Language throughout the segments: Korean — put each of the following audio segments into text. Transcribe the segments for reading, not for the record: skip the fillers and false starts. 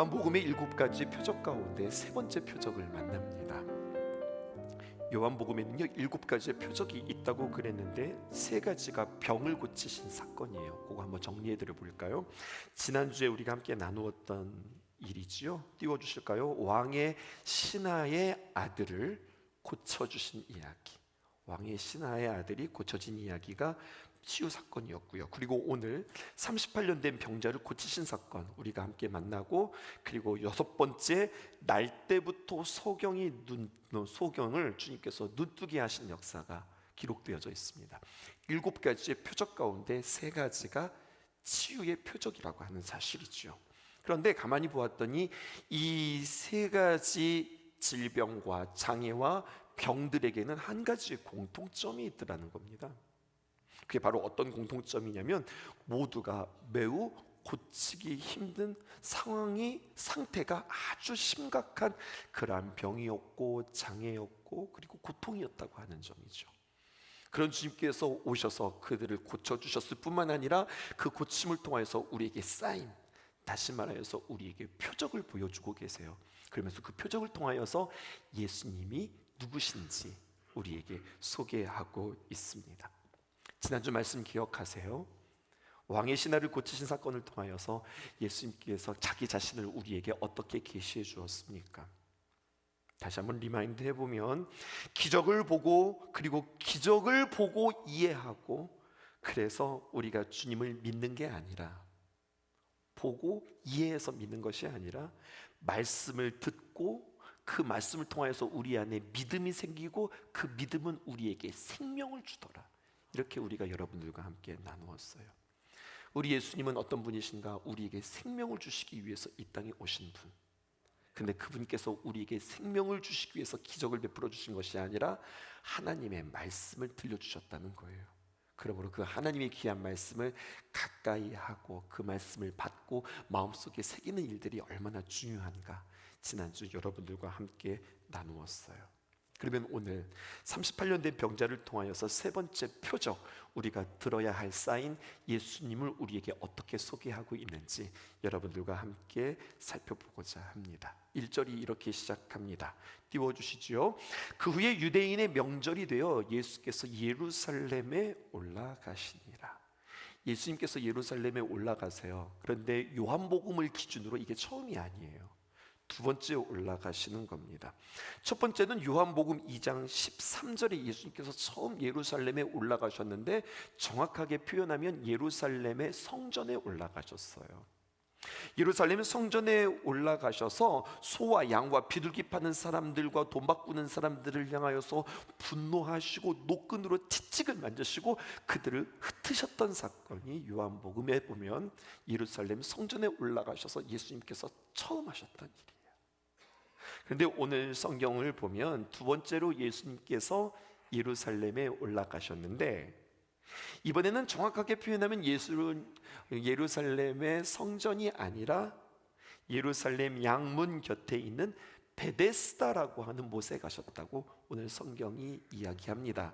요한복음의 7가지 표적 가운데 세 번째 표적을 만납니다. 요한복음에는요 7가지의 표적이 있다고 그랬는데 세 가지가 병을 고치신 사건이에요. 그거 한번 정리해 드려 볼까요? 지난주에 우리가 함께 나누었던 일이지요. 띄워주실까요? 왕의 신하의 아들을 고쳐주신 이야기. 왕의 신하의 아들이 고쳐진 이야기가 치유 사건이었고요. 그리고 오늘 38년 된 병자를 고치신 사건 우리가 함께 만나고, 그리고 6번째 날 때부터 소경을 주님께서 눈뜨게 하신 역사가 기록되어져 있습니다. 7가지의 표적 가운데 3가지가 치유의 표적이라고 하는 사실이죠. 그런데 가만히 보았더니 이 3가지 질병과 장애와 병들에게는 한 가지의 공통점이 있더라는 겁니다. 그게 바로 어떤 공통점이냐면 모두가 매우 고치기 힘든 상태가 아주 심각한 그러한 병이었고 장애였고 그리고 고통이었다고 하는 점이죠. 그런 주님께서 오셔서 그들을 고쳐주셨을 뿐만 아니라 그 고침을 통하여서 우리에게 사인, 다시 말하여서 우리에게 표적을 보여주고 계세요. 그러면서 그 표적을 통하여서 예수님이 누구신지 우리에게 소개하고 있습니다. 지난주 말씀 기억하세요? 왕의 신하를 고치신 사건을 통하여서 예수님께서 자기 자신을 우리에게 어떻게 계시해 주었습니까? 다시 한번 리마인드 해보면 기적을 보고, 그리고 기적을 보고 이해하고, 그래서 우리가 주님을 믿는 게 아니라, 보고 이해해서 믿는 것이 아니라 말씀을 듣고 그 말씀을 통하여서 우리 안에 믿음이 생기고 그 믿음은 우리에게 생명을 주더라. 이렇게 우리가 여러분들과 함께 나누었어요. 우리 예수님은 어떤 분이신가? 우리에게 생명을 주시기 위해서 이 땅에 오신 분. 근데 그분께서 우리에게 생명을 주시기 위해서 기적을 베풀어 주신 것이 아니라 하나님의 말씀을 들려주셨다는 거예요. 그러므로 그 하나님의 귀한 말씀을 가까이 하고 그 말씀을 받고 마음속에 새기는 일들이 얼마나 중요한가 지난주 여러분들과 함께 나누었어요. 그러면 오늘 38년 된 병자를 통하여서 세 번째 표적, 우리가 들어야 할 사인, 예수님을 우리에게 어떻게 소개하고 있는지 여러분들과 함께 살펴보고자 합니다. 1절이 이렇게 시작합니다. 띄워주시죠. 그 후에 유대인의 명절이 되어 예수께서 예루살렘에 올라가시니라. 예수님께서 예루살렘에 올라가세요. 그런데 요한복음을 기준으로 이게 처음이 아니에요. 두 번째 올라가시는 겁니다. 첫 번째는 요한복음 2장 13절에 예수님께서 처음 예루살렘에 올라가셨는데, 정확하게 표현하면 예루살렘의 성전에 올라가셨어요. 예루살렘 성전에 올라가셔서 소와 양과 비둘기 파는 사람들과 돈 바꾸는 사람들을 향하여서 분노하시고 노끈으로 채찍을 만지시고 그들을 흩으셨던 사건이 요한복음에 보면 예루살렘 성전에 올라가셔서 예수님께서 처음 하셨던 일이에요. 그런데 오늘 성경을 보면 두 번째로 예수님께서 예루살렘에 올라가셨는데, 이번에는 정확하게 표현하면 예루살렘의 성전이 아니라 예루살렘 양문 곁에 있는 베데스다라고 하는 못에 가셨다고 오늘 성경이 이야기합니다.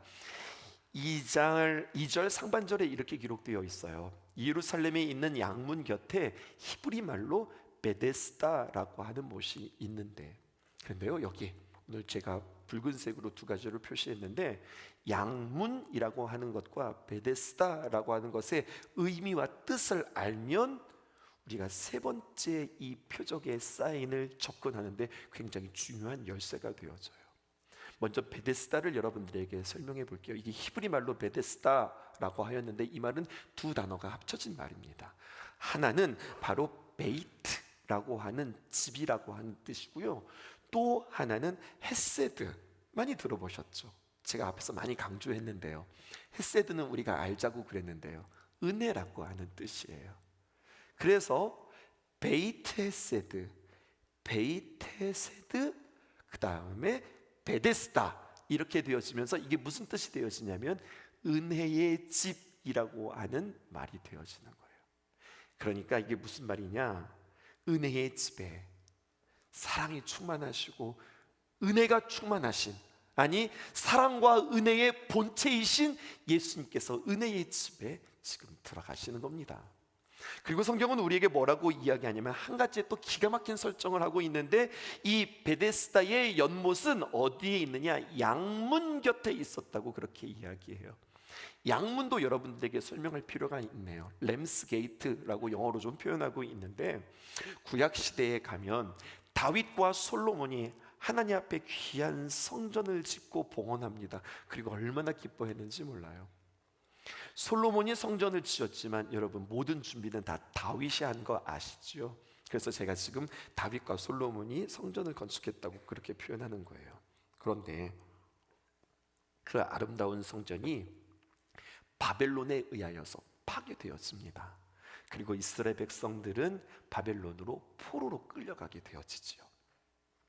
2절 상반절에 이렇게 기록되어 있어요. 예루살렘에 있는 양문 곁에 히브리 말로 베데스다라고 하는 못이 있는데, 그런데요 여기 오늘 제가 붉은색으로 2가지를 표시했는데, 양문이라고 하는 것과 베데스다라고 하는 것의 의미와 뜻을 알면 우리가 세 번째 이 표적의 사인을 접근하는데 굉장히 중요한 열쇠가 되어져요. 먼저 베데스다를 여러분들에게 설명해 볼게요. 이게 히브리 말로 베데스다라고 하였는데 이 말은 두 단어가 합쳐진 말입니다. 하나는 바로 베이트라고 하는 집이라고 하는 뜻이고요. 또 하나는 헤세드, 많이 들어보셨죠? 제가 앞에서 많이 강조했는데요. 헤세드는 우리가 알자고 그랬는데요, 은혜라고 하는 뜻이에요. 그래서 베이트 헤세드, 그 다음에 베데스다 이렇게 되어지면서 이게 무슨 뜻이 되어지냐면 은혜의 집이라고 하는 말이 되어지는 거예요. 그러니까 이게 무슨 말이냐? 은혜의 집에 사랑이 충만하시고 은혜가 충만하신, 아니 사랑과 은혜의 본체이신 예수님께서 은혜의 집에 지금 들어가시는 겁니다. 그리고 성경은 우리에게 뭐라고 이야기하냐면 한 가지 또 기가 막힌 설정을 하고 있는데, 이 베데스다의 연못은 어디에 있느냐? 양문 곁에 있었다고 그렇게 이야기해요. 양문도 여러분들에게 설명할 필요가 있네요. 램스 게이트라고 영어로 좀 표현하고 있는데, 구약 시대에 가면 다윗과 솔로몬이 하나님 앞에 귀한 성전을 짓고 봉헌합니다. 그리고 얼마나 기뻐했는지 몰라요. 솔로몬이 성전을 지었지만 여러분, 모든 준비는 다 다윗이 한 거 아시죠? 그래서 제가 지금 다윗과 솔로몬이 성전을 건축했다고 그렇게 표현하는 거예요. 그런데 그 아름다운 성전이 바벨론에 의하여서 파괴되었습니다. 그리고 이스라엘 백성들은 바벨론으로 포로로 끌려가게 되어지지요.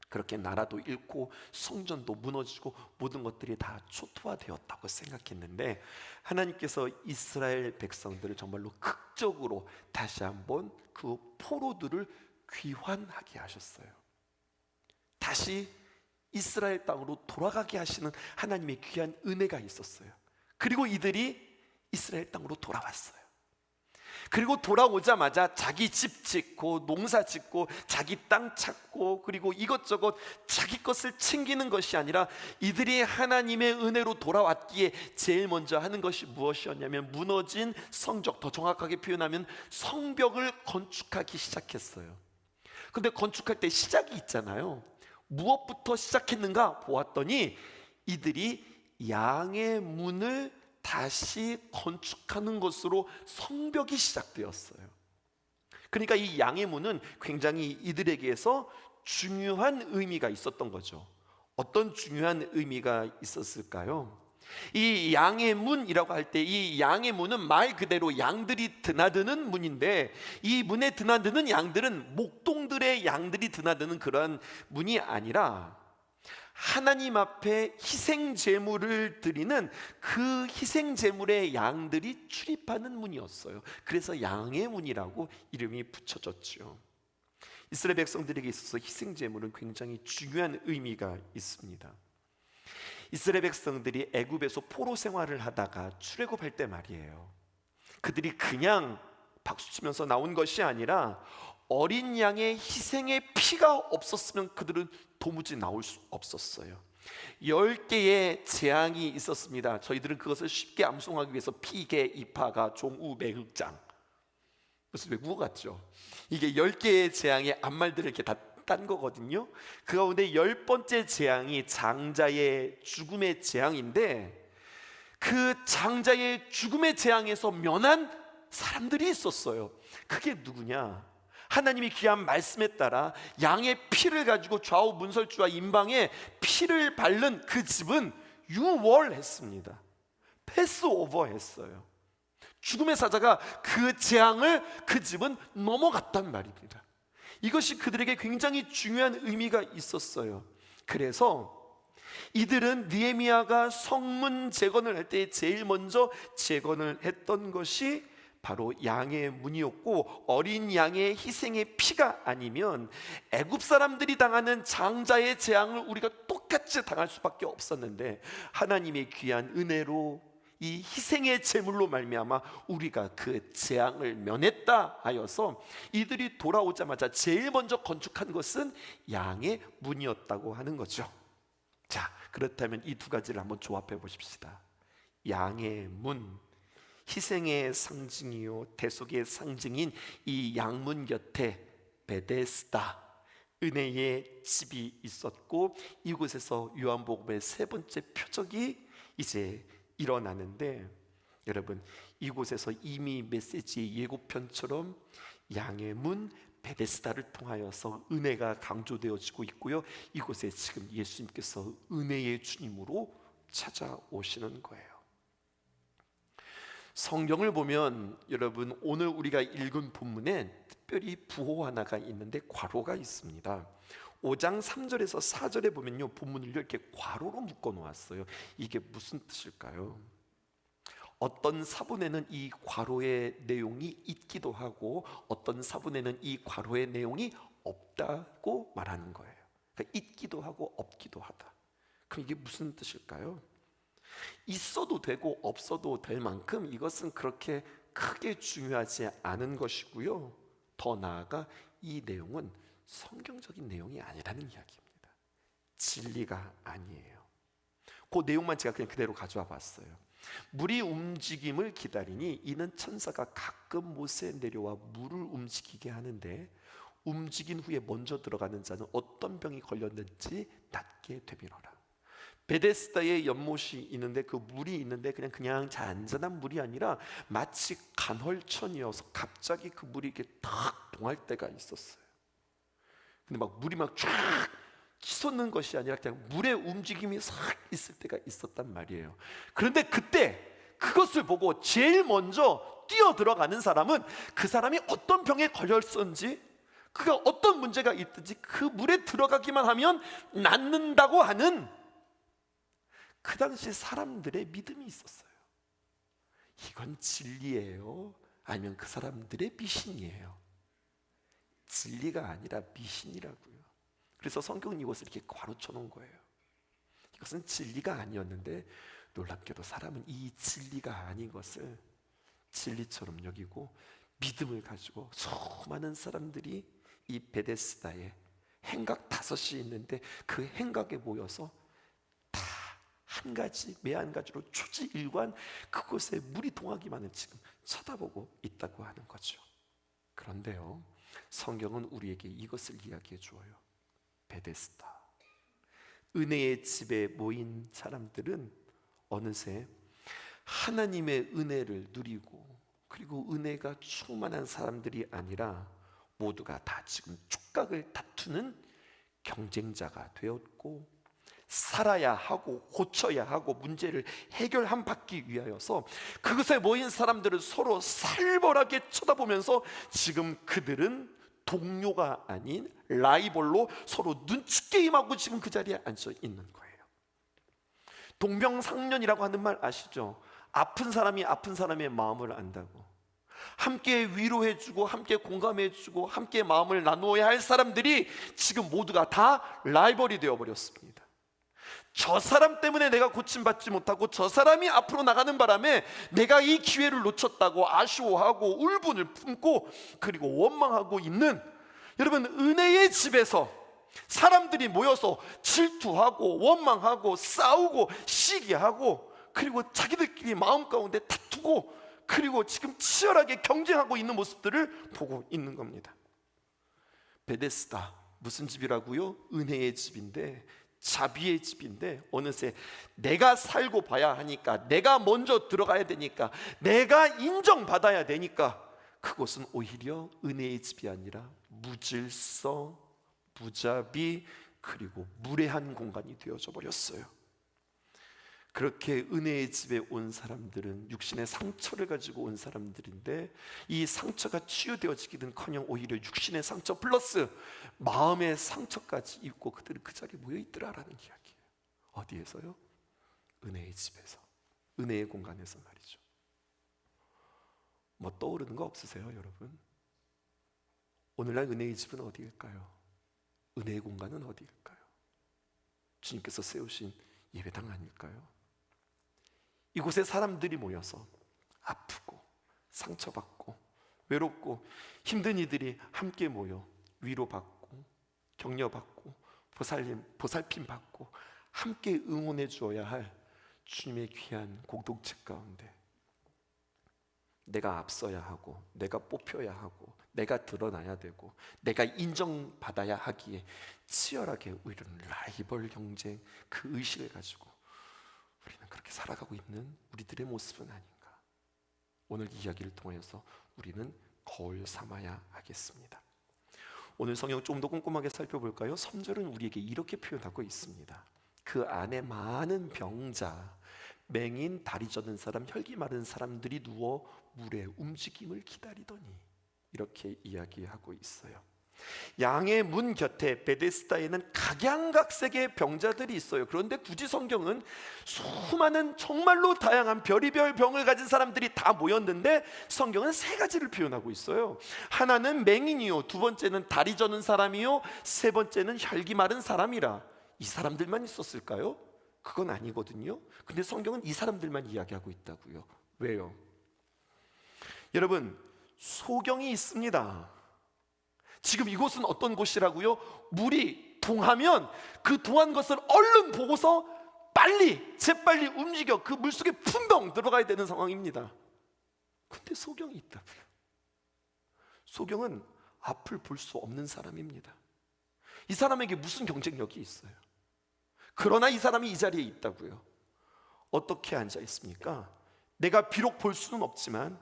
그렇게 나라도 잃고 성전도 무너지고 모든 것들이 다 초토화되었다고 생각했는데, 하나님께서 이스라엘 백성들을 정말로 극적으로 다시 한번 그 포로들을 귀환하게 하셨어요. 다시 이스라엘 땅으로 돌아가게 하시는 하나님의 귀한 은혜가 있었어요. 그리고 이들이 이스라엘 땅으로 돌아왔어요. 그리고 돌아오자마자 자기 집 짓고 농사 짓고 자기 땅 찾고, 그리고 이것저것 자기 것을 챙기는 것이 아니라 이들이 하나님의 은혜로 돌아왔기에 제일 먼저 하는 것이 무엇이었냐면, 무너진 성적, 더 정확하게 표현하면 성벽을 건축하기 시작했어요. 근데 건축할 때 시작이 있잖아요. 무엇부터 시작했는가 보았더니 이들이 양의 문을 다시 건축하는 것으로 성벽이 시작되었어요. 그러니까 이 양의 문은 굉장히 이들에게서 중요한 의미가 있었던 거죠. 어떤 중요한 의미가 있었을까요? 이 양의 문이라고 할 때, 이 양의 문은 말 그대로 양들이 드나드는 문인데, 이 문에 드나드는 양들은 목동들의 양들이 드나드는 그런 문이 아니라 하나님 앞에 희생 제물을 드리는 그 희생 제물의 양들이 출입하는 문이었어요. 그래서 양의 문이라고 이름이 붙여졌죠. 이스라엘 백성들에게 있어서 희생 제물은 굉장히 중요한 의미가 있습니다. 이스라엘 백성들이 애굽에서 포로 생활을 하다가 출애굽할 때 말이에요, 그들이 그냥 박수치면서 나온 것이 아니라 어린 양의 희생의 피가 없었으면 그들은 도무지 나올 수 없었어요. 10개의 재앙이 있었습니다. 저희들은 그것을 쉽게 암송하기 위해서 피계, 이파가, 종우, 매흑장, 무슨 외국어 같죠? 이게 10개의 재앙의 앞말들을 이렇게 다 딴 거거든요. 그 가운데 10번째 재앙이 장자의 죽음의 재앙인데, 그 장자의 죽음의 재앙에서 면한 사람들이 있었어요. 그게 누구냐? 하나님이 귀한 말씀에 따라 양의 피를 가지고 좌우 문설주와 임방에 피를 바른 그 집은 유월했습니다. 패스오버 했어요. 죽음의 사자가 그 재앙을, 그 집은 넘어갔단 말입니다. 이것이 그들에게 굉장히 중요한 의미가 있었어요. 그래서 이들은 느헤미야가 성문 재건을 할 때 제일 먼저 재건을 했던 것이 바로 양의 문이었고, 어린 양의 희생의 피가 아니면 애굽 사람들이 당하는 장자의 재앙을 우리가 똑같이 당할 수밖에 없었는데, 하나님의 귀한 은혜로 이 희생의 제물로 말미암아 우리가 그 재앙을 면했다 하여서 이들이 돌아오자마자 제일 먼저 건축한 것은 양의 문이었다고 하는 거죠. 자, 그렇다면 이 두 가지를 한번 조합해 보십시다. 양의 문, 희생의 상징이요 대속의 상징인 이 양문 곁에 베데스다, 은혜의 집이 있었고, 이곳에서 요한복음의 세 번째 표적이 이제 일어나는데, 여러분, 이곳에서 이미 메시지의 예고편처럼 양의 문 베데스다를 통하여서 은혜가 강조되어지고 있고요, 이곳에 지금 예수님께서 은혜의 주님으로 찾아오시는 거예요. 성경을 보면 여러분, 오늘 우리가 읽은 본문에 특별히 부호 하나가 있는데 괄호가 있습니다. 5장 3절에서 4절에 보면요, 본문을 이렇게 괄호로 묶어 놓았어요. 이게 무슨 뜻일까요? 어떤 사본에는 이 괄호의 내용이 있기도 하고, 어떤 사본에는 이 괄호의 내용이 없다고 말하는 거예요. 그러니까 있기도 하고 없기도 하다. 그럼 이게 무슨 뜻일까요? 있어도 되고 없어도 될 만큼 이것은 그렇게 크게 중요하지 않은 것이고요. 더 나아가 이 내용은 성경적인 내용이 아니라는 이야기입니다. 진리가 아니에요. 그 내용만 제가 그냥 그대로 가져와 봤어요. 물이 움직임을 기다리니 이는 천사가 가끔 모세에 내려와 물을 움직이게 하는데 움직인 후에 먼저 들어가는 자는 어떤 병이 걸렸는지 낫게 되밀어라. 베데스다에 연못이 있는데 그 물이 있는데 그냥 잔잔한 물이 아니라 마치 간헐천이어서 갑자기 그 물이 이렇게 탁 동할 때가 있었어요. 근데 막 물이 막 쫙 치솟는 것이 아니라 그냥 물의 움직임이 싹 있을 때가 있었단 말이에요. 그런데 그때 그것을 보고 제일 먼저 뛰어 들어가는 사람은 그 사람이 어떤 병에 걸렸는지, 그가 어떤 문제가 있든지 그 물에 들어가기만 하면 낫는다고 하는 그 당시 사람들의 믿음이 있었어요. 이건 진리예요? 아니면 그 사람들의 미신이에요? 진리가 아니라 미신이라고요. 그래서 성경은 이것을 이렇게 괄호쳐 놓은 거예요. 이것은 진리가 아니었는데 놀랍게도 사람은 이 진리가 아닌 것을 진리처럼 여기고 믿음을 가지고 수많은 사람들이 이 베데스다에 행각 5이 있는데 그 행각에 모여서 다 한 가지 매 한 가지로 초지일관 그곳에 물이 동하기만을 지금 쳐다보고 있다고 하는 거죠. 그런데요, 성경은 우리에게 이것을 이야기해 주어요. 베데스다, 은혜의 집에 모인 사람들은 어느새 하나님의 은혜를 누리고, 그리고 은혜가 충만한 사람들이 아니라 모두가 다 지금 촉각을 다투는 경쟁자가 되었고, 살아야 하고 고쳐야 하고 문제를 해결한 받기 위하여서 그것에 모인 사람들을 서로 살벌하게 쳐다보면서 지금 그들은 동료가 아닌 라이벌로 서로 눈치 게임하고 지금 그 자리에 앉아 있는 거예요. 동병상련이라고 하는 말 아시죠? 아픈 사람이 아픈 사람의 마음을 안다고. 함께 위로해주고 함께 공감해주고 함께 마음을 나누어야 할 사람들이 지금 모두가 다 라이벌이 되어버렸습니다. 저 사람 때문에 내가 고침받지 못하고 저 사람이 앞으로 나가는 바람에 내가 이 기회를 놓쳤다고 아쉬워하고 울분을 품고 그리고 원망하고 있는, 여러분, 은혜의 집에서 사람들이 모여서 질투하고 원망하고 싸우고 시기하고 그리고 자기들끼리 마음 가운데 다투고 그리고 지금 치열하게 경쟁하고 있는 모습들을 보고 있는 겁니다. 베데스다, 무슨 집이라고요? 은혜의 집인데, 자비의 집인데 어느새 내가 살고 봐야 하니까, 내가 먼저 들어가야 되니까, 내가 인정받아야 되니까 그곳은 오히려 은혜의 집이 아니라 무질서, 무자비, 그리고 무례한 공간이 되어져 버렸어요. 그렇게 은혜의 집에 온 사람들은 육신의 상처를 가지고 온 사람들인데, 이 상처가 치유되어지기는커녕 오히려 육신의 상처 플러스 마음의 상처까지 입고 그들은 그 자리에 모여 있더라라는 이야기예요. 어디에서요? 은혜의 집에서, 은혜의 공간에서 말이죠. 뭐 떠오르는 거 없으세요, 여러분? 오늘날 은혜의 집은 어디일까요? 은혜의 공간은 어디일까요? 주님께서 세우신 예배당 아닐까요? 이곳에 사람들이 모여서 아프고 상처받고 외롭고 힘든 이들이 함께 모여 위로받고 격려받고 보살핌 받고 함께 응원해 주어야 할 주님의 귀한 공동체 가운데 내가 앞서야 하고 내가 뽑혀야 하고 내가 드러나야 되고 내가 인정받아야 하기에 치열하게 우리는 라이벌 경쟁, 그 의식을 가지고 우리는 그렇게 살아가고 있는 우리들의 모습은 아닌가. 오늘 이 이야기를 통해서 우리는 거울 삼아야 하겠습니다. 오늘 성경 좀 더 꼼꼼하게 살펴볼까요? 3절은 우리에게 이렇게 표현하고 있습니다. 그 안에 많은 병자, 맹인, 다리 젖은 사람, 혈기 마른 사람들이 누워 물의 움직임을 기다리더니, 이렇게 이야기하고 있어요. 양의 문 곁에 베데스다에는 각양각색의 병자들이 있어요. 그런데 굳이 성경은 수많은 정말로 다양한 별의별 병을 가진 사람들이 다 모였는데 성경은 3가지를 표현하고 있어요. 하나는 맹인이요, 두 번째는 다리 저는 사람이요, 세 번째는 혈기 마른 사람이라. 이 사람들만 있었을까요? 그건 아니거든요. 근데 성경은 이 사람들만 이야기하고 있다고요. 왜요? 여러분, 소경이 있습니다. 지금 이곳은 어떤 곳이라고요? 물이 동하면 그 동한 것을 얼른 보고서 재빨리 움직여 그 물속에 품덩 들어가야 되는 상황입니다. 근데 소경이 있다고요. 소경은 앞을 볼 수 없는 사람입니다. 이 사람에게 무슨 경쟁력이 있어요? 그러나 이 사람이 이 자리에 있다고요. 어떻게 앉아 있습니까? 내가 비록 볼 수는 없지만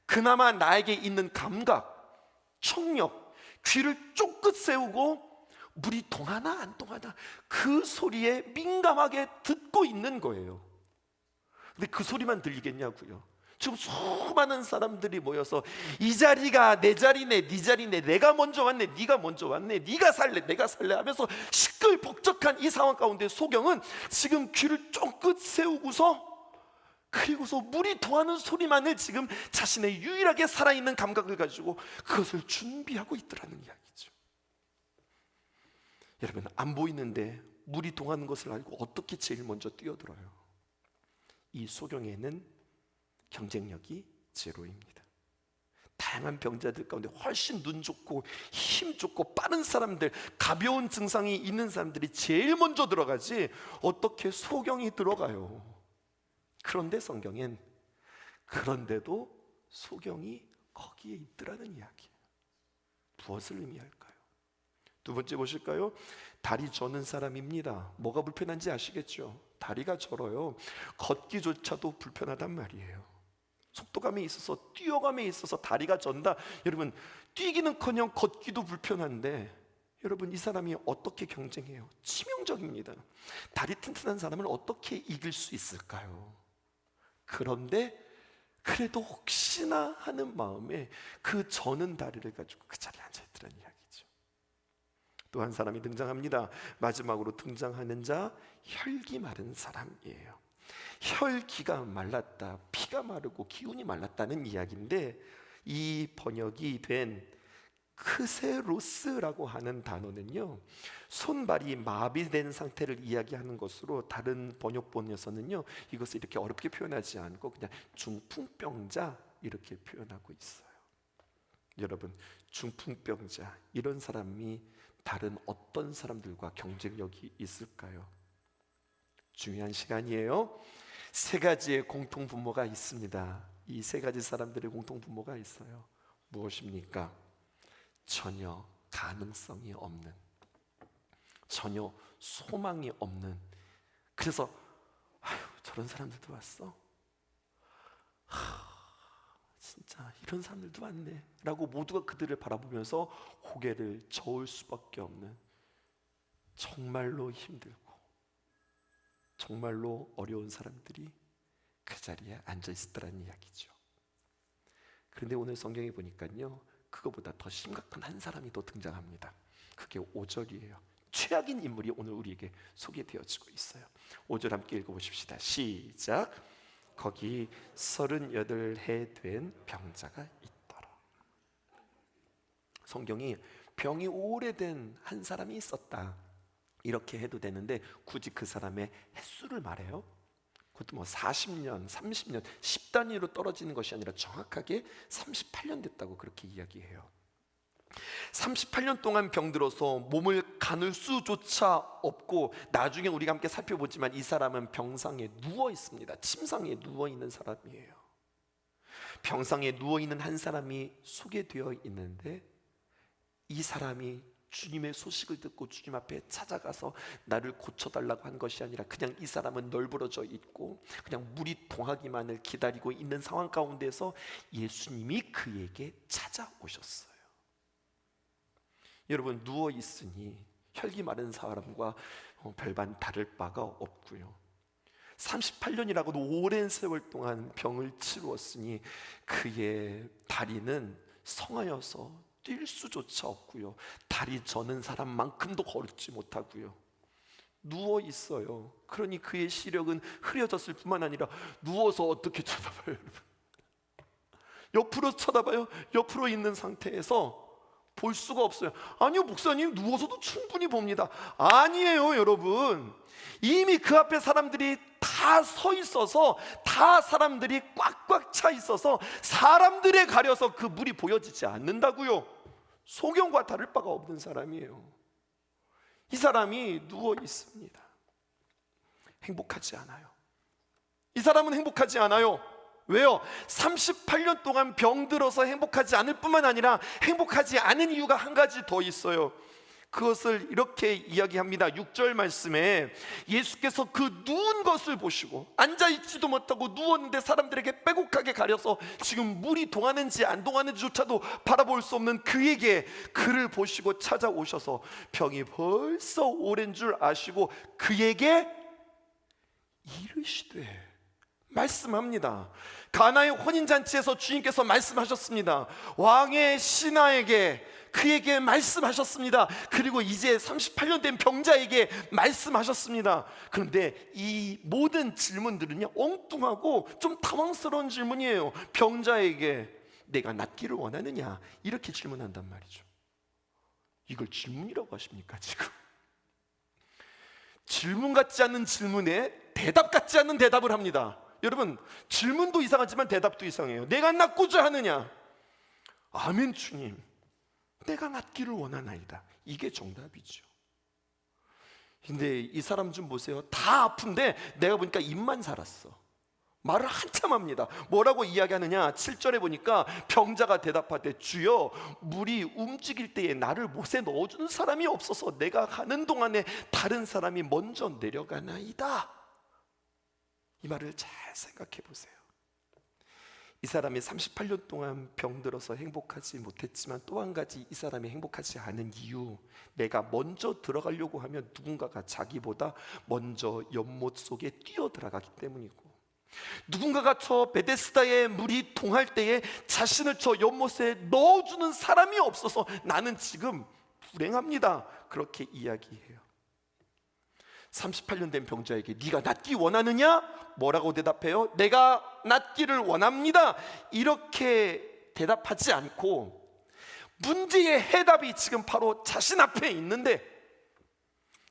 그나마 나에게 있는 감각, 청력, 귀를 쫑긋 세우고 물이 동하나 안 동하나 그 소리에 민감하게 듣고 있는 거예요. 근데 그 소리만 들리겠냐고요. 지금 수많은 사람들이 모여서 이 자리가 내 자리네, 네 자리네, 내가 먼저 왔네, 네가 먼저 왔네, 네가 살래, 내가 살래 하면서 시끌벅적한 이 상황 가운데 소경은 지금 귀를 쫑긋 세우고서, 그리고서 물이 동하는 소리만을 지금 자신의 유일하게 살아있는 감각을 가지고 그것을 준비하고 있더라는 이야기죠. 여러분, 안 보이는데 물이 동하는 것을 알고 어떻게 제일 먼저 뛰어들어요? 이 소경에는 경쟁력이 제로입니다. 다양한 병자들 가운데 훨씬 눈 좋고 힘 좋고 빠른 사람들, 가벼운 증상이 있는 사람들이 제일 먼저 들어가지 어떻게 소경이 들어가요? 그런데 성경엔 그런데도 소경이 거기에 있더라는 이야기예요. 무엇을 의미할까요? 두 번째 보실까요? 다리 저는 사람입니다. 뭐가 불편한지 아시겠죠? 다리가 저려요. 걷기조차도 불편하단 말이에요. 속도감에 있어서, 뛰어감에 있어서 다리가 전다. 여러분, 뛰기는커녕 걷기도 불편한데, 여러분, 이 사람이 어떻게 경쟁해요? 치명적입니다. 다리 튼튼한 사람을 어떻게 이길 수 있을까요? 그런데 그래도 혹시나 하는 마음에 그 저는 다리를 가지고 그 자리에 앉아있더라는 이야기죠. 또 한 사람이 등장합니다. 마지막으로 등장하는 자, 혈기 마른 사람이에요. 혈기가 말랐다, 피가 마르고 기운이 말랐다는 이야기인데, 이 번역이 된 크세로스라고 하는 단어는요, 손발이 마비된 상태를 이야기하는 것으로 다른 번역본에서는요 이것을 이렇게 어렵게 표현하지 않고 그냥 중풍병자 이렇게 표현하고 있어요. 여러분, 중풍병자, 이런 사람이 다른 어떤 사람들과 경쟁력이 있을까요? 중요한 시간이에요. 세 가지의 공통 분모가 있습니다. 이 세 가지 사람들의 공통 분모가 있어요. 무엇입니까? 전혀 가능성이 없는, 전혀 소망이 없는. 그래서 저런 사람들도 왔어? 진짜 이런 사람들도 왔네 라고 모두가 그들을 바라보면서 고개를 저을 수밖에 없는, 정말로 힘들고 정말로 어려운 사람들이 그 자리에 앉아 있었다는 이야기죠. 그런데 오늘 성경에 보니까요, 그거보다 더 심각한 한 사람이 또 등장합니다. 그게 5절이에요. 최악인 인물이 오늘 우리에게 소개되어지고 있어요. 5절 함께 읽어보십시다. 시작. 거기 38해 된 병자가 있더라. 성경이 병이 오래된 한 사람이 있었다 이렇게 해도 되는데, 굳이 그 사람의 횟수를 말해요. 그것도 뭐 40년, 30년, 10단위로 떨어지는 것이 아니라 정확하게 38년 됐다고 그렇게 이야기해요. 38년 동안 병들어서 몸을 가눌 수조차 없고, 나중에 우리가 함께 살펴보지만 이 사람은 병상에 누워 있습니다. 침상에 누워 있는 사람이에요. 병상에 누워 있는 한 사람이 소개되어 있는데, 이 사람이 주님의 소식을 듣고 주님 앞에 찾아가서 나를 고쳐달라고 한 것이 아니라 그냥 이 사람은 널브러져 있고 그냥 물이 동하기만을 기다리고 있는 상황 가운데서 예수님이 그에게 찾아오셨어요. 여러분, 누워 있으니 혈기 마른 사람과 별반 다를 바가 없고요. 38년이라고도 오랜 세월 동안 병을 치루었으니 그의 다리는 성하여서 뛸 수조차 없고요. 다리 저는 사람만큼도 걸지 못하고요. 누워 있어요. 그러니 그의 시력은 흐려졌을 뿐만 아니라 누워서 어떻게 쳐다봐요, 여러분? 옆으로 쳐다봐요. 옆으로 있는 상태에서 볼 수가 없어요. 아니요, 목사님, 누워서도 충분히 봅니다. 아니에요, 여러분. 이미 그 앞에 사람들이 다 서 있어서, 다 사람들이 꽉꽉 차 있어서 사람들에 가려서 그 물이 보여지지 않는다고요. 소경과 다를 바가 없는 사람이에요. 이 사람이 누워 있습니다. 행복하지 않아요. 이 사람은 행복하지 않아요. 왜요? 38년 동안 병들어서 행복하지 않을 뿐만 아니라 행복하지 않은 이유가 한 가지 더 있어요. 그것을 이렇게 이야기합니다. 6절 말씀에 예수께서 그 누운 것을 보시고, 앉아있지도 못하고 누웠는데 사람들에게 빼곡하게 가려서 지금 물이 동하는지 안 동하는지조차도 바라볼 수 없는 그에게, 그를 보시고 찾아오셔서 병이 벌써 오랜 줄 아시고 그에게 이르시되, 말씀합니다. 가나의 혼인잔치에서 주님께서 말씀하셨습니다. 왕의 신하에게, 그에게 말씀하셨습니다. 그리고 이제 38년 된 병자에게 말씀하셨습니다. 그런데 이 모든 질문들은요, 엉뚱하고 좀 당황스러운 질문이에요. 병자에게 내가 낫기를 원하느냐, 이렇게 질문한단 말이죠. 이걸 질문이라고 하십니까? 지금 질문 같지 않은 질문에 대답 같지 않은 대답을 합니다. 여러분, 질문도 이상하지만 대답도 이상해요. 내가 낫고자 하느냐? 아멘 주님, 내가 낫기를 원하나이다. 이게 정답이죠. 근데 이 사람 좀 보세요. 다 아픈데 내가 보니까 입만 살았어. 말을 한참 합니다. 뭐라고 이야기하느냐? 7절에 보니까 병자가 대답하되, 주여, 물이 움직일 때에 나를 못에 넣어주는 사람이 없어서 내가 가는 동안에 다른 사람이 먼저 내려가나이다. 이 말을 잘 생각해 보세요. 이 사람이 38년 동안 병들어서 행복하지 못했지만 또 한 가지 이 사람이 행복하지 않은 이유, 내가 먼저 들어가려고 하면 누군가가 자기보다 먼저 연못 속에 뛰어들어가기 때문이고, 누군가가 저 베데스다의 물이 동할 때에 자신을 저 연못에 넣어주는 사람이 없어서 나는 지금 불행합니다. 그렇게 이야기해요. 38년 된 병자에게 네가 낫기 원하느냐? 뭐라고 대답해요? 내가 낫기를 원합니다. 이렇게 대답하지 않고 문제의 해답이 지금 바로 자신 앞에 있는데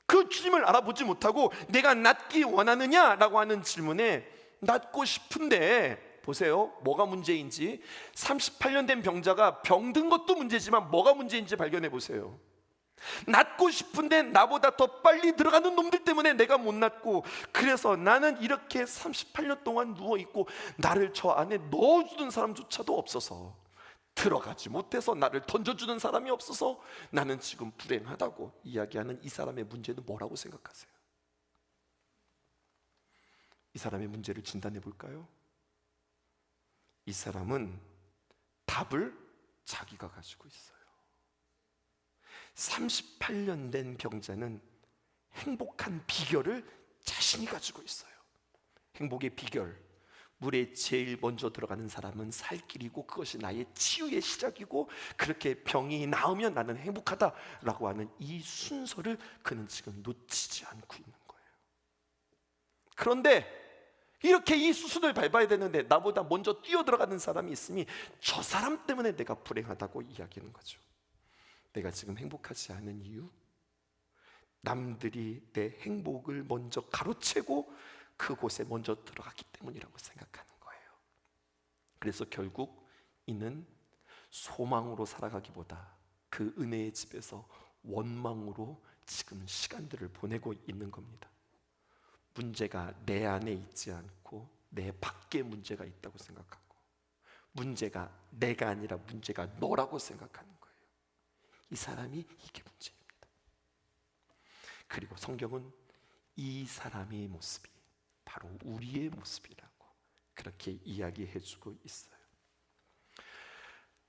그 주님을 알아보지 못하고 내가 낫기 원하느냐라고 하는 질문에 낫고 싶은데, 보세요, 뭐가 문제인지. 38년 된 병자가 병든 것도 문제지만 뭐가 문제인지 발견해 보세요. 낫고 싶은데 나보다 더 빨리 들어가는 놈들 때문에 내가 못 낫고, 그래서 나는 이렇게 38년 동안 누워있고 나를 저 안에 넣어주는 사람조차도 없어서, 들어가지 못해서 나를 던져주는 사람이 없어서 나는 지금 불행하다고 이야기하는 이 사람의 문제는 뭐라고 생각하세요? 이 사람의 문제를 진단해 볼까요? 이 사람은 답을 자기가 가지고 있어요. 38년 된 병자는 행복한 비결을 자신이 가지고 있어요. 행복의 비결, 물에 제일 먼저 들어가는 사람은 살 길이고 그것이 나의 치유의 시작이고, 그렇게 병이 나으면 나는 행복하다라고 하는 이 순서를 그는 지금 놓치지 않고 있는 거예요. 그런데 이렇게 이 수순을 밟아야 되는데 나보다 먼저 뛰어들어가는 사람이 있으니 저 사람 때문에 내가 불행하다고 이야기하는 거죠. 내가 지금 행복하지 않은 이유, 남들이 내 행복을 먼저 가로채고 그곳에 먼저 들어갔기 때문이라고 생각하는 거예요. 그래서 결국 이는 소망으로 살아가기보다 그 은혜의 집에서 원망으로 지금 시간들을 보내고 있는 겁니다. 문제가 내 안에 있지 않고 내 밖에 문제가 있다고 생각하고, 문제가 내가 아니라 문제가 너라고 생각하는 거예요. 이 사람이 이게 문제입니다. 그리고 성경은 이 사람의 모습이 바로 우리의 모습이라고 그렇게 이야기해주고 있어요.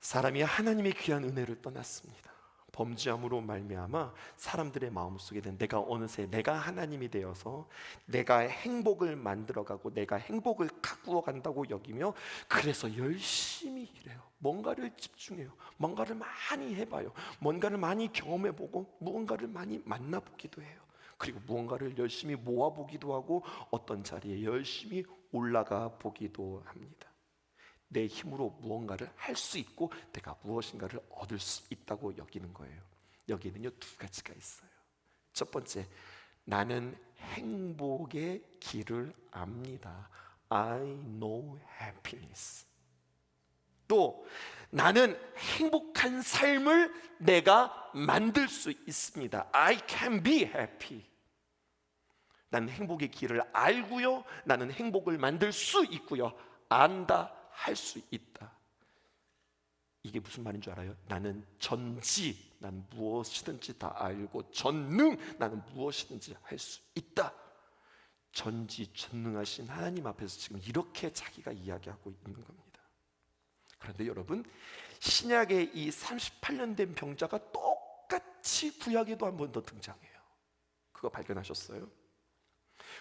사람이 하나님의 귀한 은혜를 떠났습니다. 범죄함으로 말미암아 사람들의 마음속에는 내가 어느새 내가 하나님이 되어서 내가 행복을 만들어가고 내가 행복을 가꾸어 간다고 여기며, 그래서 열심히 일해요. 뭔가를 집중해요. 뭔가를 많이 해봐요. 뭔가를 많이 경험해보고 무언가를 많이 만나보기도 해요. 그리고 무언가를 열심히 모아보기도 하고 어떤 자리에 열심히 올라가 보기도 합니다. 내 힘으로 무언가를 할 수 있고 내가 무엇인가를 얻을 수 있다고 여기는 거예요. 여기는요, 두 가지가 있어요. 첫 번째, 나는 행복의 길을 압니다. I know happiness. 또 나는 행복한 삶을 내가 만들 수 있습니다. I can be happy. 나는 행복의 길을 알고요, 나는 행복을 만들 수 있고요, 안다, 할 수 있다. 이게 무슨 말인 줄 알아요? 나는 전지, 나는 무엇이든지 다 알고, 전능, 나는 무엇이든지 할 수 있다. 전지전능하신 하나님 앞에서 지금 이렇게 자기가 이야기하고 있는 겁니다. 그런데 여러분, 신약의 이 38년 된 병자가 똑같이 구약에도 한 번 더 등장해요. 그거 발견하셨어요?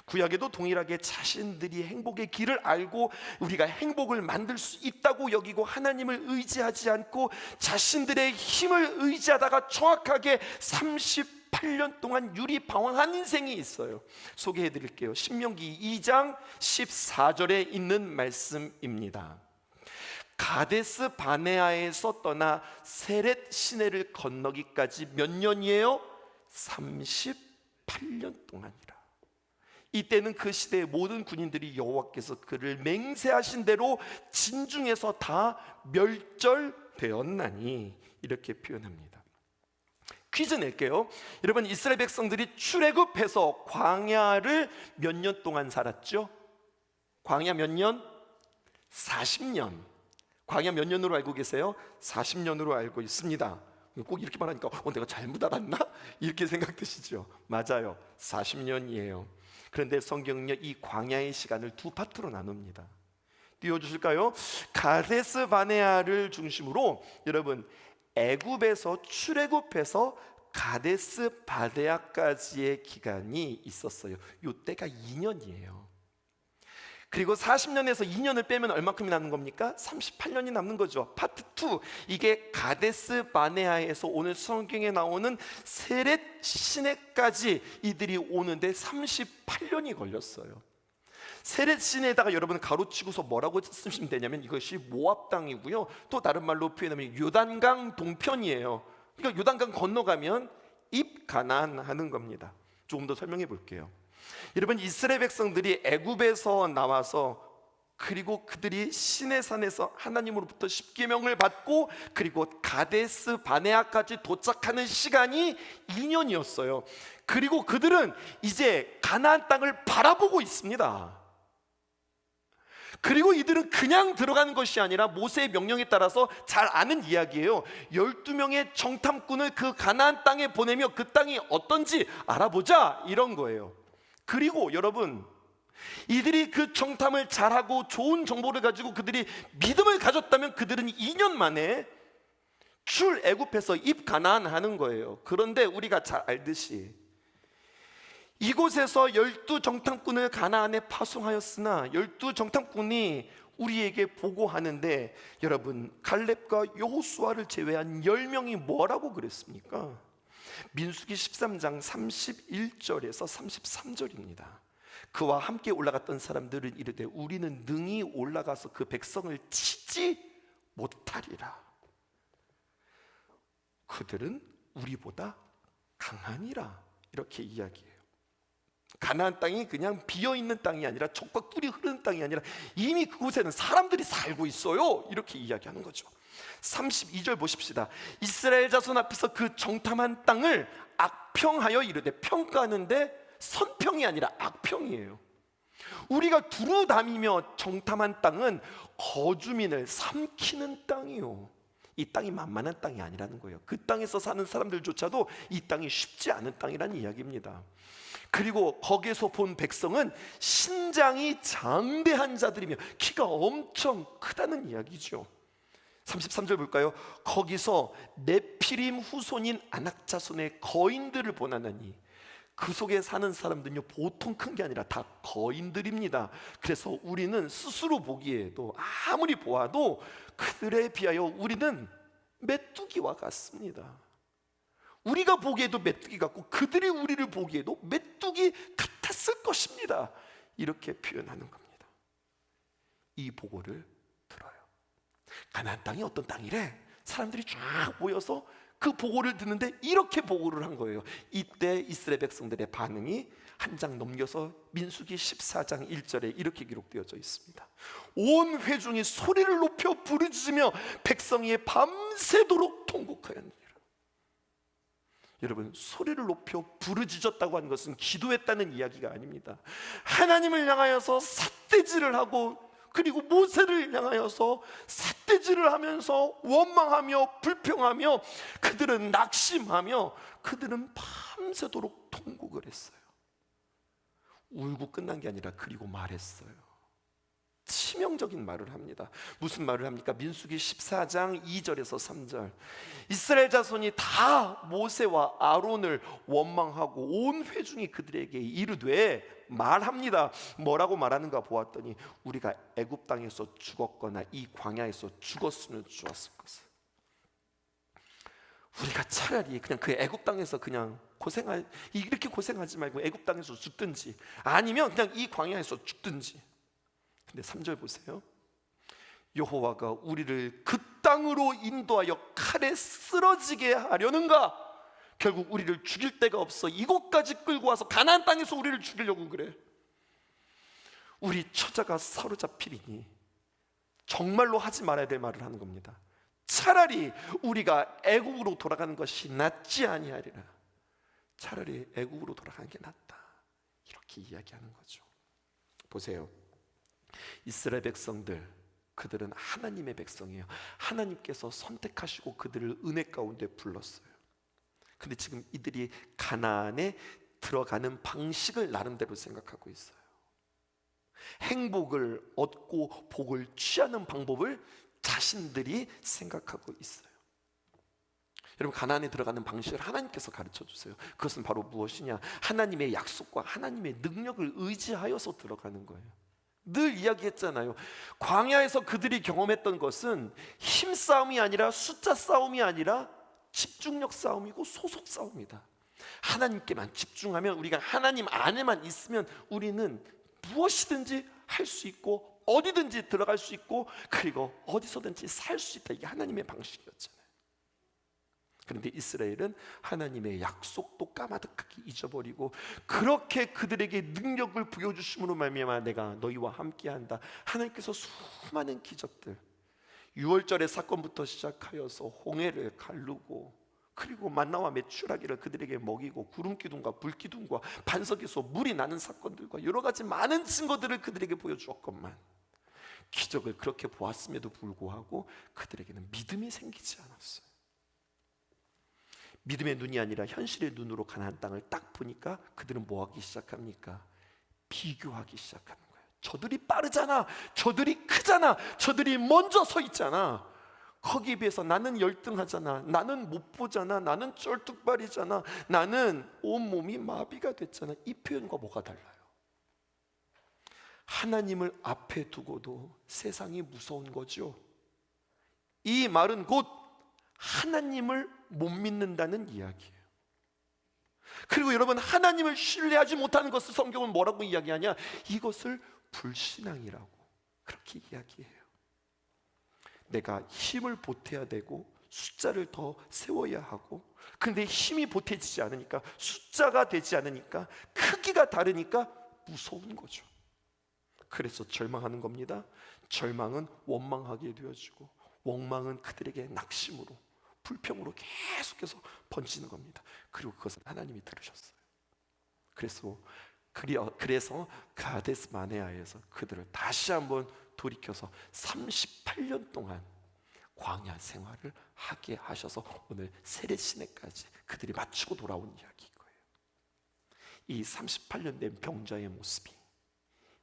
구약에도 동일하게 자신들이 행복의 길을 알고 우리가 행복을 만들 수 있다고 여기고 하나님을 의지하지 않고 자신들의 힘을 의지하다가 정확하게 38년 동안 유리방황한 인생이 있어요. 소개해 드릴게요. 신명기 2장 14절에 있는 말씀입니다. 가데스 바네아에서 떠나 세렛 시내를 건너기까지 몇 년이에요? 38년 동안이라. 이때는 그 시대의 모든 군인들이 여호와께서 그를 맹세하신 대로 진중에서 다 멸절되었나니, 이렇게 표현합니다. 퀴즈 낼게요. 여러분, 이스라엘 백성들이 출애굽해서 광야를 몇 년 동안 살았죠? 광야 몇 년? 40년. 광야 몇 년으로 알고 계세요? 40년으로 알고 있습니다. 꼭 이렇게 말하니까 내가 잘못 알았나? 이렇게 생각되시죠? 맞아요, 40년이에요. 그런데 성경은요, 이 광야의 시간을 두 파트로 나눕니다. 띄워주실까요? 가데스 바네아를 중심으로 여러분, 애굽에서 출애굽해서 가데스 바네아까지의 기간이 있었어요. 이때가 2년이에요. 그리고 40년에서 2년을 빼면 얼마큼이 남는 겁니까? 38년이 남는 거죠. 파트 2, 이게 가데스 바네아에서 오늘 성경에 나오는 세렛 시내까지 이들이 오는데 38년이 걸렸어요. 세렛 시내에다가 여러분 가로치고서 뭐라고 쓰시면 되냐면, 이것이 모압 땅이고요, 또 다른 말로 표현하면 요단강 동편이에요. 그러니까 요단강 건너가면 입가나안 하는 겁니다. 조금 더 설명해 볼게요. 여러분, 이스라엘 백성들이 애굽에서 나와서, 그리고 그들이 시내산에서 하나님으로부터 십계명을 받고 그리고 가데스 바네아까지 도착하는 시간이 2년이었어요. 그리고 그들은 이제 가나안 땅을 바라보고 있습니다. 그리고 이들은 그냥 들어가는 것이 아니라 모세의 명령에 따라서 잘 아는 이야기예요. 12명의 정탐꾼을 그 가나안 땅에 보내며 그 땅이 어떤지 알아보자, 이런 거예요. 그리고 여러분, 이들이 그 정탐을 잘하고 좋은 정보를 가지고 그들이 믿음을 가졌다면 그들은 2년 만에 출애굽해서 입가나안 하는 거예요. 그런데 우리가 잘 알듯이 이곳에서 12정탐꾼을 가나안에 파송하였으나 12정탐꾼이 우리에게 보고하는데, 여러분, 갈렙과 여호수아를 제외한 10명이 뭐라고 그랬습니까? 민수기 13장 31절에서 33절입니다. 그와 함께 올라갔던 사람들은 이르되 우리는 능히 올라가서 그 백성을 치지 못하리라. 그들은 우리보다 강하니라, 이렇게 이야기해요. 가나안 땅이 그냥 비어있는 땅이 아니라 적과 꿀이 흐르는 땅이 아니라 이미 그곳에는 사람들이 살고 있어요, 이렇게 이야기하는 거죠. 32절 보십시다. 이스라엘 자손 앞에서 그 정탐한 땅을 악평하여 이르되, 평가하는데 선평이 아니라 악평이에요. 우리가 두루 다니며 정탐한 땅은 거주민을 삼키는 땅이요, 이 땅이 만만한 땅이 아니라는 거예요. 그 땅에서 사는 사람들조차도 이 땅이 쉽지 않은 땅이라는 이야기입니다. 그리고 거기에서 본 백성은 신장이 장대한 자들이며 키가 엄청 크다는 이야기죠. 33절 볼까요? 거기서 네피림 후손인 아낙 자손의 거인들을 보나니, 그 속에 사는 사람들은요, 보통 큰 게 아니라 다 거인들입니다. 그래서 우리는 스스로 보기에도, 아무리 보아도 그들에 비하여 우리는 메뚜기와 같습니다. 우리가 보기에도 메뚜기 같고 그들이 우리를 보기에도 메뚜기 같았을 것입니다, 이렇게 표현하는 겁니다. 이 보고를 들어요. 가나안 땅이 어떤 땅이래? 사람들이 쫙 모여서 그 보고를 듣는데 이렇게 보고를 한 거예요. 이때 이스라엘 백성들의 반응이 한 장 넘겨서 민수기 14장 1절에 이렇게 기록되어져 있습니다. 온 회중이 소리를 높여 부르짖으며 백성이 밤새도록 통곡하였느니라. 여러분, 소리를 높여 부르짖었다고 하는 것은 기도했다는 이야기가 아닙니다. 하나님을 향하여서 삿대질을 하고, 그리고 모세를 향하여서 삿대질을 하면서 원망하며 불평하며, 그들은 낙심하며 그들은 밤새도록 통곡을 했어요. 울고 끝난 게 아니라 그리고 말했어요. 치명적인 말을 합니다. 무슨 말을 합니까? 민수기 14장 2절에서 3절. 이스라엘 자손이 다 모세와 아론을 원망하고 온 회중이 그들에게 이르되 말합니다. 뭐라고 말하는가 보았더니 우리가 애굽 땅에서 죽었거나 이 광야에서 죽었으면 좋았을 것을. 우리가 차라리 그냥 그 애굽 땅에서 그냥 이렇게 고생하지 말고 애굽 땅에서 죽든지, 아니면 그냥 이 광야에서 죽든지. 근데 3절 보세요. 여호와가 우리를 그 땅으로 인도하여 칼에 쓰러지게 하려는가? 결국 우리를 죽일 데가 없어 이곳까지 끌고 와서 가나안 땅에서 우리를 죽이려고 그래. 우리 처자가 사로잡히리니. 정말로 하지 말아야 될 말을 하는 겁니다. 차라리 우리가 애국으로 돌아가는 것이 낫지 아니하리라. 차라리 애국으로 돌아가는 게 낫다, 이렇게 이야기하는 거죠. 보세요. 이스라엘 백성들, 그들은 하나님의 백성이에요. 하나님께서 선택하시고 그들을 은혜 가운데 불렀어요. 근데 지금 이들이 가나안에 들어가는 방식을 나름대로 생각하고 있어요. 행복을 얻고 복을 취하는 방법을 자신들이 생각하고 있어요. 여러분, 가나안에 들어가는 방식을 하나님께서 가르쳐 주세요. 그것은 바로 무엇이냐? 하나님의 약속과 하나님의 능력을 의지하여서 들어가는 거예요. 늘 이야기했잖아요. 광야에서 그들이 경험했던 것은 힘싸움이 아니라 숫자 싸움이 아니라 집중력 싸움이고 소속 싸움이다. 하나님께만 집중하면, 우리가 하나님 안에만 있으면 우리는 무엇이든지 할 수 있고 어디든지 들어갈 수 있고 그리고 어디서든지 살 수 있다. 이게 하나님의 방식이었잖아요. 그런데 이스라엘은 하나님의 약속도 까마득하게 잊어버리고, 그렇게 그들에게 능력을 부여주심으로 말미암아 내가 너희와 함께한다. 하나님께서 수많은 기적들, 6월절의 사건부터 시작하여서 홍해를 가르고, 그리고 만나와 메추라기를 그들에게 먹이고, 구름기둥과 불기둥과 반석에서 물이 나는 사건들과 여러 가지 많은 증거들을 그들에게 보여주었건만, 기적을 그렇게 보았음에도 불구하고 그들에게는 믿음이 생기지 않았어요. 믿음의 눈이 아니라 현실의 눈으로 가나안 땅을 딱 보니까 그들은 뭐 하기 시작합니까? 비교하기 시작하는 거예요. 저들이 빠르잖아, 저들이 크잖아, 저들이 먼저 서 있잖아. 거기에 비해서 나는 열등하잖아, 나는 못 보잖아, 나는 쩔뚝발이잖아, 나는 온몸이 마비가 됐잖아. 이 표현과 뭐가 달라요? 하나님을 앞에 두고도 세상이 무서운 거죠. 이 말은 곧 하나님을 못 믿는다는 이야기예요. 그리고 여러분, 하나님을 신뢰하지 못하는 것을 성경은 뭐라고 이야기하냐? 이것을 불신앙이라고 그렇게 이야기해요. 내가 힘을 보태야 되고 숫자를 더 세워야 하고, 그런데 힘이 보태지지 않으니까, 숫자가 되지 않으니까, 크기가 다르니까 무서운 거죠. 그래서 절망하는 겁니다. 절망은 원망하게 되어지고, 원망은 그들에게 낙심으로, 불평으로 계속해서 번지는 겁니다. 그리고 그것은 하나님이 들으셨어요. 그래서 가데스 마네아에서 그들을 다시 한번 돌이켜서 38년 동안 광야 생활을 하게 하셔서 오늘 세례 시내까지 그들이 마치고 돌아온 이야기인 거예요. 이 38년 된 병자의 모습이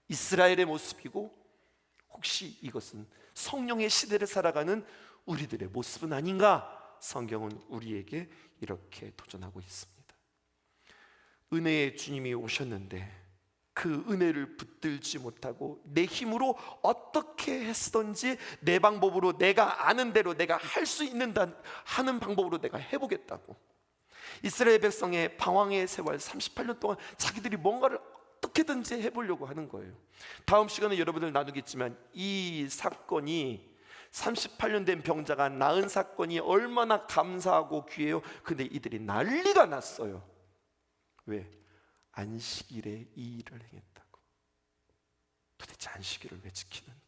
이스라엘의 모습이고, 혹시 이것은 성령의 시대를 살아가는 우리들의 모습은 아닌가? 성경은 우리에게 이렇게 도전하고 있습니다. 은혜의 주님이 오셨는데 그 은혜를 붙들지 못하고 내 힘으로 어떻게 했던지, 내 방법으로, 내가 아는 대로, 내가 할 수 있는 하는 방법으로 내가 해보겠다고, 이스라엘 백성의 방황의 세월 38년 동안 자기들이 뭔가를 어떻게든지 해보려고 하는 거예요. 다음 시간에 여러분들 나누겠지만 이 사건이 38년 된 병자가 나은 사건이 얼마나 감사하고 귀해요. 근데 이들이 난리가 났어요. 왜? 안식일에 이 일을 행했다고. 도대체 안식일을 왜 지키는데?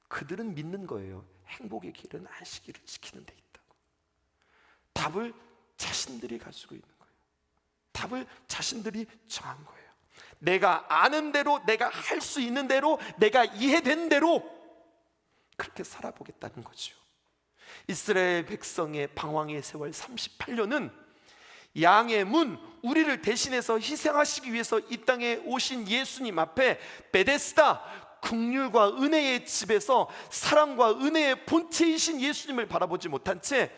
그들은 믿는 거예요. 행복의 길은 안식일을 지키는 데 있다고. 답을 자신들이 가지고 있는 거예요. 답을 자신들이 정한 거예요. 내가 아는 대로, 내가 할 수 있는 대로, 내가 이해된 대로 그렇게 살아보겠다는 거죠. 이스라엘 백성의 방황의 세월 38년은 양의 문, 우리를 대신해서 희생하시기 위해서 이 땅에 오신 예수님 앞에 베데스다, 긍휼과 은혜의 집에서 사랑과 은혜의 본체이신 예수님을 바라보지 못한 채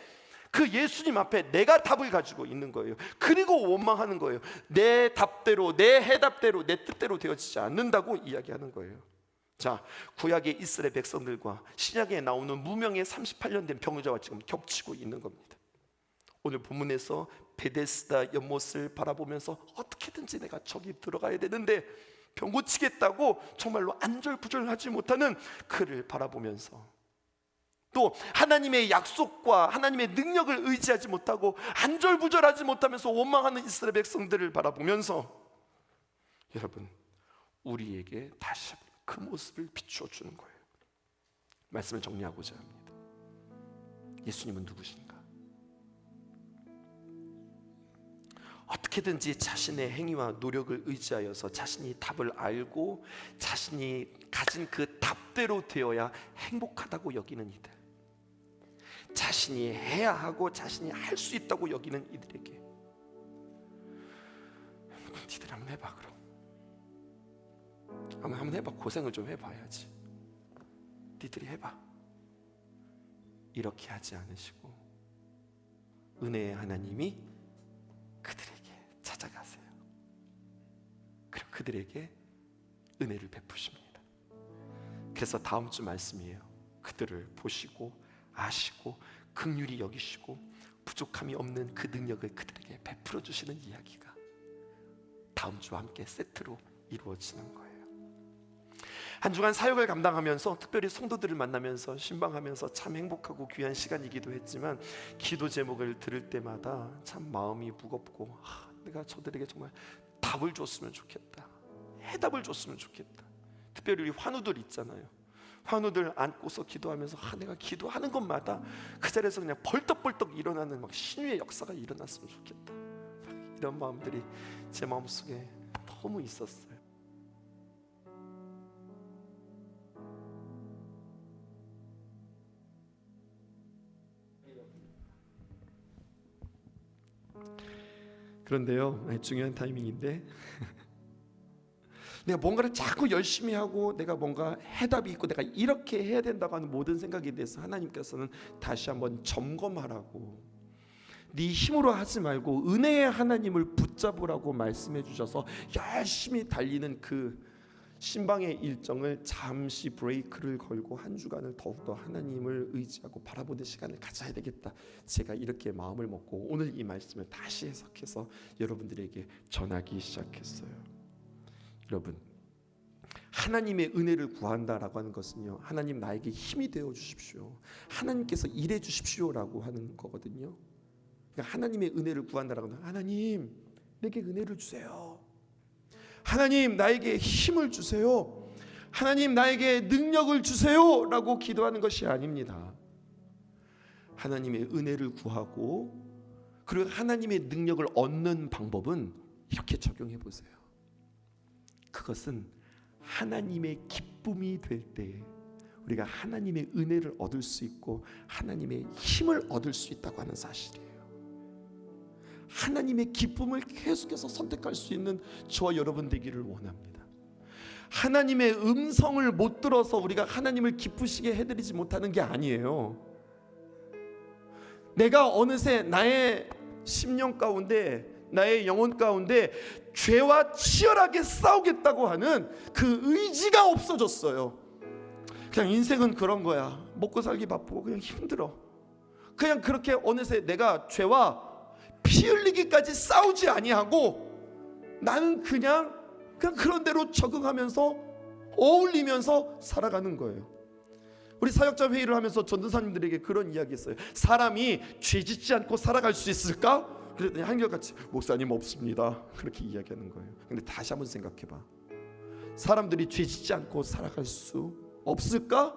그 예수님 앞에 내가 답을 가지고 있는 거예요. 그리고 원망하는 거예요. 내 답대로, 내 해답대로, 내 뜻대로 되어지지 않는다고 이야기하는 거예요. 자, 구약의 이스라엘 백성들과 신약에 나오는 무명의 38년 된 병자와 지금 겹치고 있는 겁니다. 오늘 본문에서 베데스다 연못을 바라보면서 어떻게든지 내가 저기 들어가야 되는데 병 고치겠다고 정말로 안절부절하지 못하는 그를 바라보면서, 또 하나님의 약속과 하나님의 능력을 의지하지 못하고 안절부절하지 못하면서 원망하는 이스라엘 백성들을 바라보면서, 여러분, 우리에게 다시 그 모습을 비추어 주는 거예요. 말씀을 정리하고자 합니다. 예수님은 누구신가? 어떻게든지 자신의 행위와 노력을 의지하여서 자신이 답을 알고 자신이 가진 그 답대로 되어야 행복하다고 여기는 이들, 자신이 해야 하고 자신이 할 수 있다고 여기는 이들에게, 니들 한번 해봐. 그럼 한번 해봐. 고생을 좀 해봐야지. 니들이 해봐. 이렇게 하지 않으시고 은혜의 하나님이 그들에게 찾아가세요. 그리고 그들에게 은혜를 베푸십니다. 그래서 다음 주 말씀이에요. 그들을 보시고 아시고 긍휼히 여기시고 부족함이 없는 그 능력을 그들에게 베풀어 주시는 이야기가 다음 주와 함께 세트로 이루어지는 거예요. 한 주간 사역을 감당하면서 특별히 성도들을 만나면서 신방하면서 참 행복하고 귀한 시간이기도 했지만, 기도 제목을 들을 때마다 참 마음이 무겁고, 내가 저들에게 정말 답을 줬으면 좋겠다, 해답을 줬으면 좋겠다. 특별히 우리 환우들 있잖아요. 환우들 안고서 기도하면서 내가 기도하는 것마다 그 자리에서 그냥 벌떡벌떡 일어나는 막 신유의 역사가 일어났으면 좋겠다. 이런 마음들이 제 마음속에 너무 있었어요. 그런데요, 중요한 타이밍인데 내가 뭔가를 자꾸 열심히 하고 내가 뭔가 해답이 있고 내가 이렇게 해야 된다고 하는 모든 생각에 대해서 하나님께서는 다시 한번 점검하라고, 네 힘으로 하지 말고 은혜의 하나님을 붙잡으라고 말씀해 주셔서 열심히 달리는 그 신방의 일정을 잠시 브레이크를 걸고 한 주간을 더욱더 하나님을 의지하고 바라보는 시간을 가져야 되겠다. 제가 이렇게 마음을 먹고 오늘 이 말씀을 다시 해석해서 여러분들에게 전하기 시작했어요. 여러분, 하나님의 은혜를 구한다라고 하는 것은요, 하나님 나에게 힘이 되어 주십시오, 하나님께서 일해 주십시오라고 하는 거거든요. 그러니까 하나님의 은혜를 구한다라고 하는, 하나님 내게 은혜를 주세요, 하나님 나에게 힘을 주세요, 하나님 나에게 능력을 주세요 라고 기도하는 것이 아닙니다. 하나님의 은혜를 구하고 그리고 하나님의 능력을 얻는 방법은 이렇게 적용해 보세요. 그것은 하나님의 기쁨이 될 때 우리가 하나님의 은혜를 얻을 수 있고 하나님의 힘을 얻을 수 있다고 하는 사실이에요. 하나님의 기쁨을 계속해서 선택할 수 있는 저와 여러분 되기를 원합니다. 하나님의 음성을 못 들어서 우리가 하나님을 기쁘시게 해드리지 못하는 게 아니에요. 내가 어느새 나의 심령 가운데, 나의 영혼 가운데 죄와 치열하게 싸우겠다고 하는 그 의지가 없어졌어요. 그냥 인생은 그런 거야. 먹고 살기 바쁘고 그냥 힘들어. 그냥 그렇게 어느새 내가 죄와 피 흘리기까지 싸우지 아니하고 나는 그냥 그런 대로 적응하면서 어울리면서 살아가는 거예요. 우리 사역자 회의를 하면서 전도사님들에게 그런 이야기했어요. 사람이 죄 짓지 않고 살아갈 수 있을까? 그랬더니 한결같이 목사님 없습니다, 그렇게 이야기하는 거예요. 근데 다시 한번 생각해봐. 사람들이 죄 짓지 않고 살아갈 수 없을까?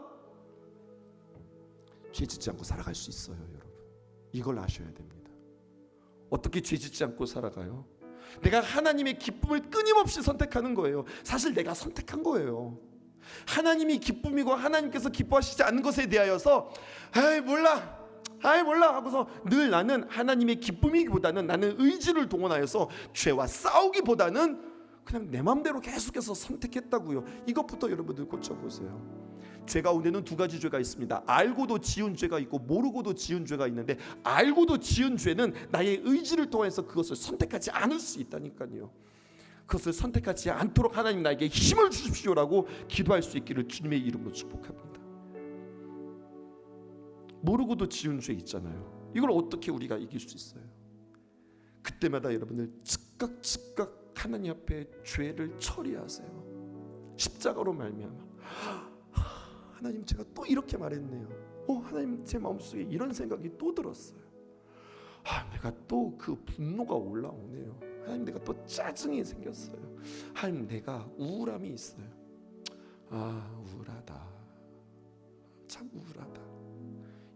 죄 짓지 않고 살아갈 수 있어요, 여러분. 이걸 아셔야 됩니다. 어떻게 죄 짓지 않고 살아가요? 내가 하나님의 기쁨을 끊임없이 선택하는 거예요. 사실 내가 선택한 거예요. 하나님이 기쁨이고 하나님께서 기뻐하시지 않는 것에 대하여서 아이 몰라 하고서 늘 나는 하나님의 기쁨이기보다는 나는 의지를 동원하여서 죄와 싸우기보다는 그냥 내 마음대로 계속해서 선택했다고요. 이것부터 여러분들 고쳐보세요. 죄 가운데는 두 가지 죄가 있습니다. 알고도 지은 죄가 있고 모르고도 지은 죄가 있는데, 알고도 지은 죄는 나의 의지를 통해서 그것을 선택하지 않을 수 있다니까요. 그것을 선택하지 않도록 하나님 나에게 힘을 주십시오라고 기도할 수 있기를 주님의 이름으로 축복합니다. 모르고도 지은 죄 있잖아요. 이걸 어떻게 우리가 이길 수 있어요? 그때마다 여러분들 즉각 하나님 앞에 죄를 처리하세요. 십자가로 말미암아 하나님, 제가 또 이렇게 말했네요. 하나님, 제 마음속에 이런 생각이 또 들었어요. 내가 또 그 분노가 올라오네요. 하나님, 내가 또 짜증이 생겼어요. 하나님, 내가 우울함이 있어요. 우울하다, 참 우울하다.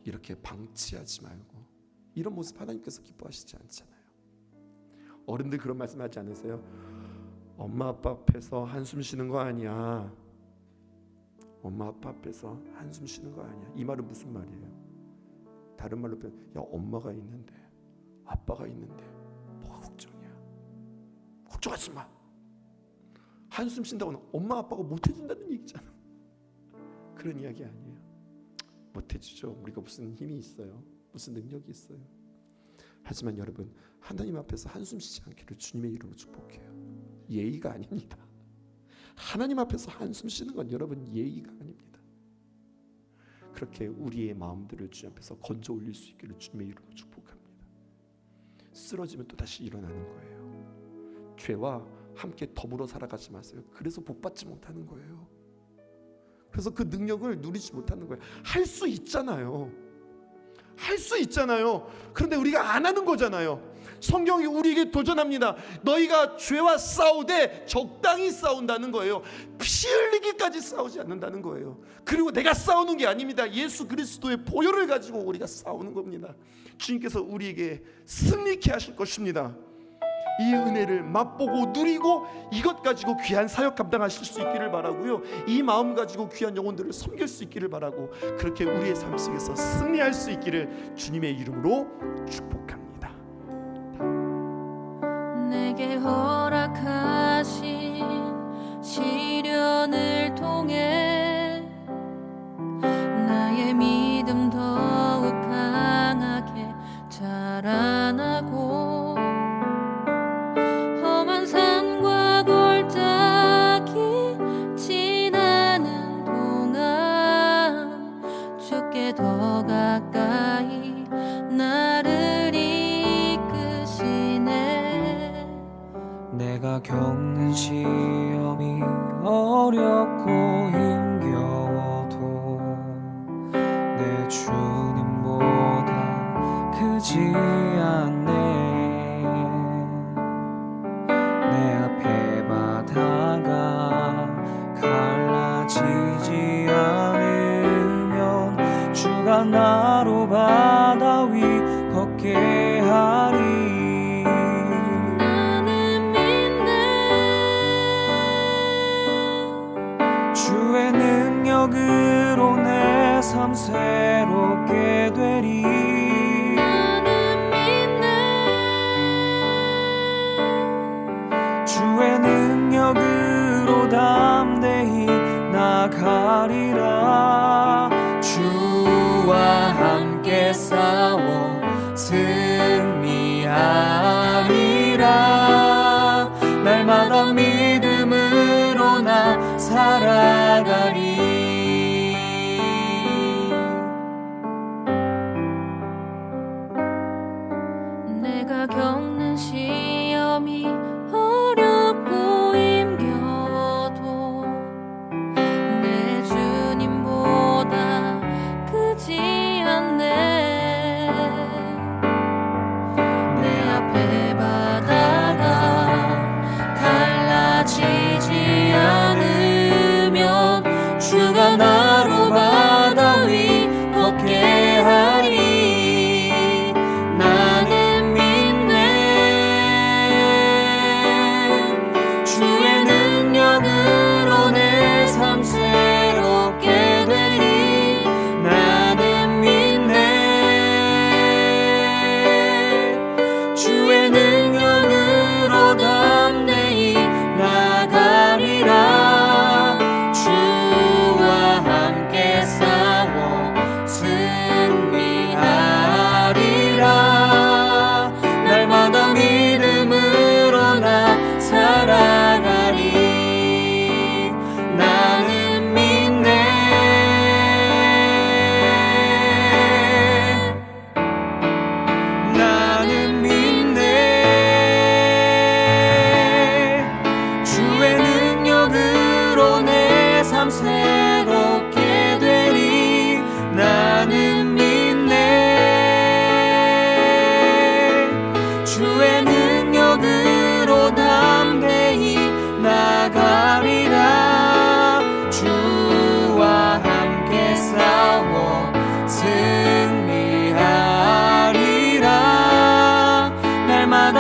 이렇게 방치하지 말고, 이런 모습 하나님께서 기뻐하시지 않잖아요. 어른들 그런 말씀하지 않으세요? 엄마 아빠 앞에서 한숨 쉬는 거 아니야. 엄마 아빠 앞에서 한숨 쉬는 거 아니야. 이 말은 무슨 말이에요? 다른 말로 표현, 야, 엄마가 있는데 아빠가 있는데 뭐가 걱정이야. 걱정하지 마. 한숨 쉰다고는 엄마 아빠가 못 해준다는 얘기잖아. 그런 이야기 아니에요. 못 해주죠. 우리가 무슨 힘이 있어요, 무슨 능력이 있어요. 하지만 여러분, 하나님 앞에서 한숨 쉬지 않기를 주님의 이름으로 축복해요. 예의가 아닙니다. 하나님 앞에서 한숨 쉬는 건 여러분 예의가 아닙니다. 그렇게 우리의 마음들을 주님 앞에서 건져 올릴 수 있기를 주님의 이름으로 축복합니다. 쓰러지면 또 다시 일어나는 거예요. 죄와 함께 더불어 살아가지 마세요. 그래서 복받지 못하는 거예요. 그래서 그 능력을 누리지 못하는 거예요. 할 수 있잖아요. 할 수 있잖아요. 그런데 우리가 안 하는 거잖아요. 성경이 우리에게 도전합니다. 너희가 죄와 싸우되 적당히 싸운다는 거예요. 피 흘리기까지 싸우지 않는다는 거예요. 그리고 내가 싸우는 게 아닙니다. 예수 그리스도의 보혈을 가지고 우리가 싸우는 겁니다. 주님께서 우리에게 승리케 하실 것입니다. 이 은혜를 맛보고 누리고 이것 가지고 귀한 사역 감당하실 수 있기를 바라고요. 이 마음 가지고 귀한 영혼들을 섬길 수 있기를 바라고, 그렇게 우리의 삶 속에서 승리할 수 있기를 주님의 이름으로 축복합니다. 내게 허락하신 시련을 통해 나의 믿음 더욱 강하게 자라나고, 험한 산과 골짜기 지나는 동안 주께 더 가까이 나를 이끄시네. 내가 겪는 시험이 어렵고 힘겨워도 내 주님보다 크지 않네. 내 앞에 바다가 갈라지지 않으면 주가 나로 바다 위 걷게 하리. 나는 믿네. 주의 능력으로 내 삶 새롭게 되리. 나는 믿네. 주의 능력으로 담대히 나가리라. 주와 함께 싸워 승리하리라. 날마다 믿음으로 나 살아가리.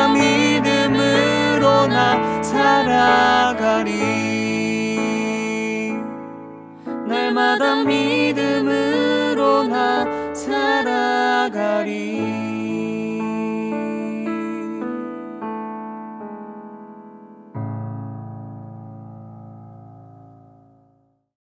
날마다 믿음으로 나 살아가리. 날마다 믿음으로 나 살아가리.